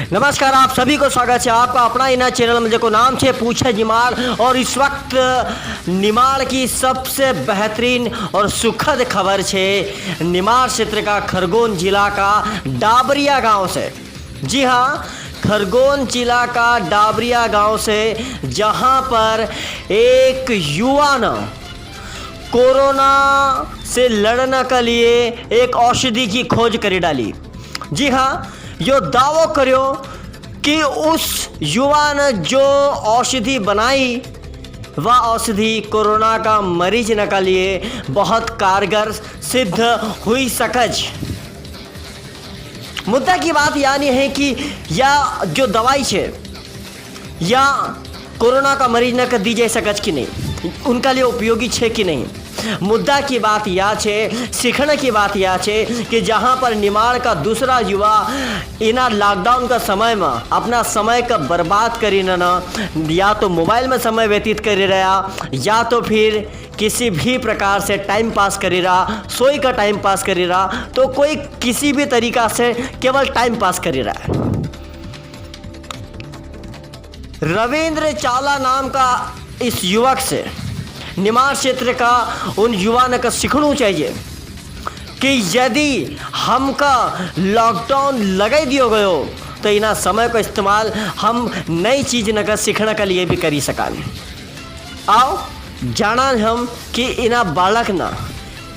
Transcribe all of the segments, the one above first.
नमस्कार, आप सभी को स्वागत है आपका अपना इना चैनल में जो नाम है पूछे निमाड़। और इस वक्त निमाड़ की सबसे बेहतरीन और सुखद खबर है निमाड़ क्षेत्र का खरगोन जिला का डाबरिया गांव से। जी हाँ, खरगोन जिला का डाबरिया गांव से, जहां पर एक युवा ने कोरोना से लड़ने के लिए एक औषधि की खोज कर डाली। जी हाँ, यो दावो करो कि उस युवा ने जो औषधि बनाई वह औषधि कोरोना का मरीज न के लिए बहुत कारगर सिद्ध हुई सकज। मुद्दा की बात यानी है कि यह जो दवाई है या कोरोना का मरीज न कर दी जा सकज कि नहीं, उनका लिए उपयोगी है कि नहीं। मुद्दा की बात यह है, सीखने की बात यह है कि जहां पर निमाड़ का दूसरा युवा इना लॉकडाउन का समय में अपना समय का बर्बाद करी न, या तो मोबाइल में समय व्यतीत कर रहा या तो फिर किसी भी प्रकार से टाइम पास कर रहा, सोई का टाइम पास कर रहा, तो कोई किसी भी तरीका से केवल टाइम पास कर रहा है। रविंद्र चावला नाम का इस युवक से निमाड़ क्षेत्र का उन युवा ने का सीखना चाहिए कि यदि हमका लॉकडाउन लगा दियो गयो तो इना समय का इस्तेमाल हम नई चीज़ न कर सीखने के लिए भी करी सकान। आओ जाना हम कि इना बालक ना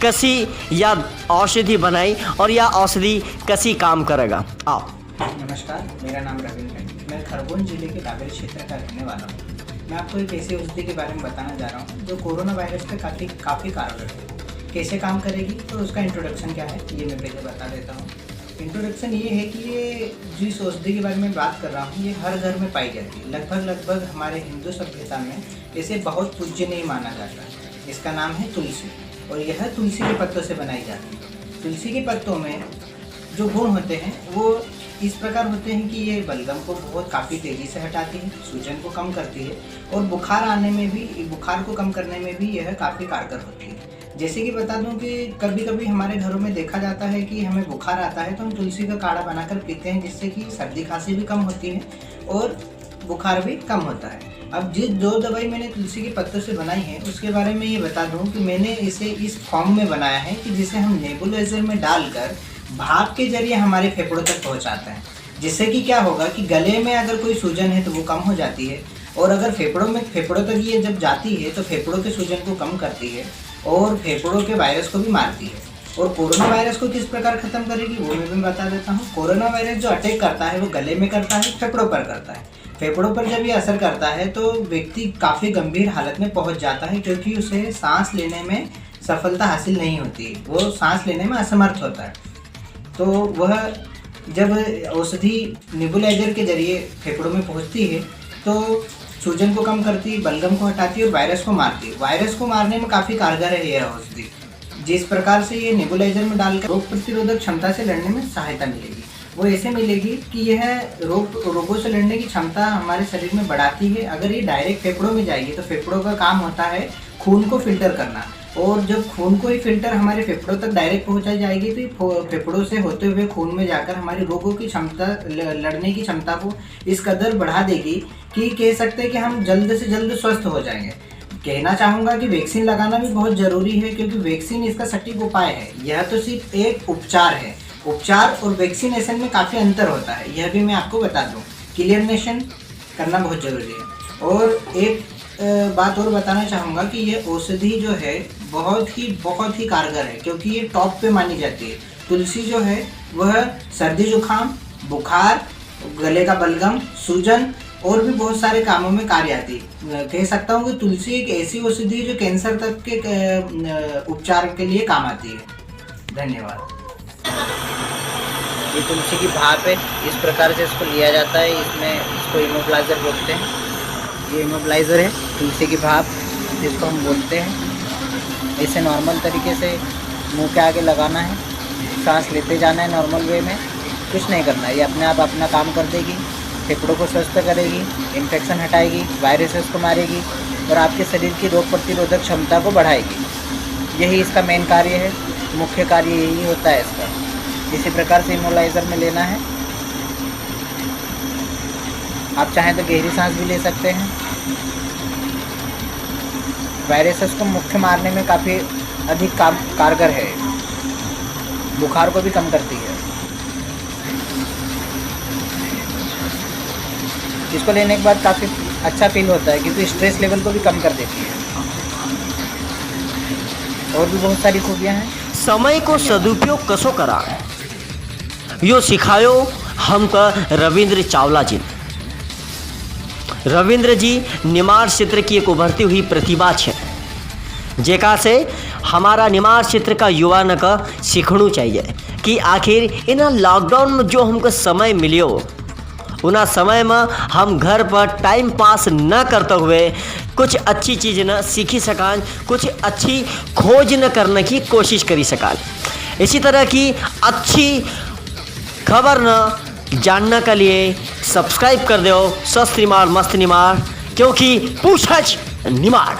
कसी या औषधि बनाई और या औषधि कसी काम करेगा। आओ। नमस्कार, मेरा नाम रविंद्र है। मैं खरगोन जिले के डाबेर क्षेत्र का रहने वाला हूँ। मैं आपको एक ऐसी औषधि के बारे में बताना जा रहा हूँ जो कोरोना वायरस पे काफ़ी कारगर है। कैसे काम करेगी तो उसका इंट्रोडक्शन क्या है ये मैं पहले बता देता हूँ। इंट्रोडक्शन ये है कि ये जिस औषधि के बारे में बात कर रहा हूँ ये हर घर में पाई जाती है। लगभग हमारे हिंदू सभ्यता में इसे बहुत पूज्य नहीं माना जाता। इसका नाम है तुलसी और यह तुलसी के पत्तों से बनाई जाती है। तुलसी के पत्तों में जो गुण होते हैं वो इस प्रकार होते हैं कि ये बलगम को काफ़ी तेज़ी से हटाती है, सूजन को कम करती है और बुखार को कम करने में भी यह काफ़ी कारगर होती है। जैसे कि बता दूं कि कभी कभी हमारे घरों में देखा जाता है कि हमें बुखार आता है तो हम तुलसी का काढ़ा बनाकर पीते हैं, जिससे कि सर्दी खांसी भी कम होती है और बुखार भी कम होता है। अब जिस जो दवाई मैंने तुलसी के पत्तों से बनाई है उसके बारे में ये बता दूं कि मैंने इसे इस फॉर्म में बनाया है कि जिसे हम नेबुलाइजर में डालकर भाप के जरिए हमारे फेफड़ों तक पहुंचाते हैं, जिससे कि क्या होगा कि गले में अगर कोई सूजन है तो वो कम हो जाती है और अगर फेफड़ों तक ये जब जाती है तो फेफड़ों के सूजन को कम करती है और फेफड़ों के वायरस को भी मारती है। और कोरोना वायरस को किस प्रकार खत्म करेगी वो मैं भी बता देता हूँ। कोरोना वायरस जो अटैक करता है वो गले में करता है, फेफड़ों पर करता है। फेफड़ों पर जब ये असर करता है तो व्यक्ति काफ़ी गंभीर हालत में पहुँच जाता है, क्योंकि उसे सांस लेने में सफलता हासिल नहीं होती, वो सांस लेने में असमर्थ होता है। तो वह जब औषधि नेबुलाइजर के जरिए फेफड़ों में पहुंचती है तो सूजन को कम करती है, बलगम को हटाती है और वायरस को मारती है। वायरस को मारने में काफ़ी कारगर है यह औषधि। जिस प्रकार से ये नेबुलाइजर में डालकर रोग प्रतिरोधक क्षमता से लड़ने में सहायता मिलेगी, वो ऐसे मिलेगी कि यह रोगों से लड़ने की क्षमता हमारे शरीर में बढ़ाती है। अगर ये डायरेक्ट फेफड़ों में जाएगी तो फेफड़ों का काम होता है खून को फिल्टर करना, और जब खून को ही फिल्टर हमारे फेफड़ों तक डायरेक्ट पहुंचाई जाएगी तो फेफड़ों से होते हुए खून में जाकर हमारी रोगों की क्षमता, लड़ने की क्षमता को इस कदर बढ़ा देगी कि कह सकते हैं कि हम जल्द से जल्द स्वस्थ हो जाएंगे। कहना चाहूँगा कि वैक्सीन लगाना भी बहुत ज़रूरी है, क्योंकि वैक्सीन इसका सटीक उपाय है। यह तो सिर्फ एक उपचार है। उपचार और वैक्सीनेशन में काफ़ी अंतर होता है, यह भी मैं आपको बता दूँ। क्लियरनेशन करना बहुत ज़रूरी है। और एक बात और बताना चाहूँगा कि ये औषधि जो है बहुत ही कारगर है, क्योंकि ये टॉप पे मानी जाती है। तुलसी जो है वह सर्दी जुकाम, बुखार, गले का बलगम, सूजन और भी बहुत सारे कामों में कार्य आती है। कह सकता हूँ कि तुलसी एक ऐसी औषधि है जो कैंसर तक के उपचार के लिए काम आती है। धन्यवाद। ये तुलसी की भाप है, इस प्रकार से इसको लिया जाता है। इसको इमोबिलाइजर बोलते हैं। ये इमोबिलाइजर है तुलसी की भाप जिसको हम बोलते हैं। इसे नॉर्मल तरीके से मुंह के आगे लगाना है, सांस लेते जाना है नॉर्मल वे में, कुछ नहीं करना है। ये अपने आप अपना काम कर देगी, फेफड़ों को स्वस्थ करेगी, इन्फेक्शन हटाएगी, वायरसेस को मारेगी और आपके शरीर की रोग प्रतिरोधक क्षमता को बढ़ाएगी। यही इसका मेन कार्य है, मुख्य कार्य यही होता है इसका। इसी प्रकार से इमोबिलाइजर में लेना है। आप चाहें तो गहरी सांस भी ले सकते हैं। वायरसेस को मुख्य मारने में काफ़ी अधिक कारगर है, बुखार को भी कम करती है। इसको लेने के बाद काफ़ी अच्छा फील होता है क्योंकि स्ट्रेस लेवल को भी कम कर देती है। और भी बहुत सारी खूबियाँ हैं। समय को सदुपयोग कसो करा यो सिखायो हमका रविंद्र चावला जी। रविंद्र जी निमाड़ क्षेत्र की एक उभरती हुई प्रतिभा है, जेका से हमारा निमाड़ क्षेत्र का युवा न का सीखना चाहिए कि आखिर इन लॉकडाउन में जो हमको समय मिलियो उना समय में हम घर पर टाइम पास न करते हुए कुछ अच्छी चीज़ न सीखी सकान, कुछ अच्छी खोज न करने की कोशिश करी सकान। इसी तरह की अच्छी खबर न जानने के लिए सब्सक्राइब कर दो सस्त निमाड़ मस्त निमाड़, क्योंकि पूछछ निमाड़।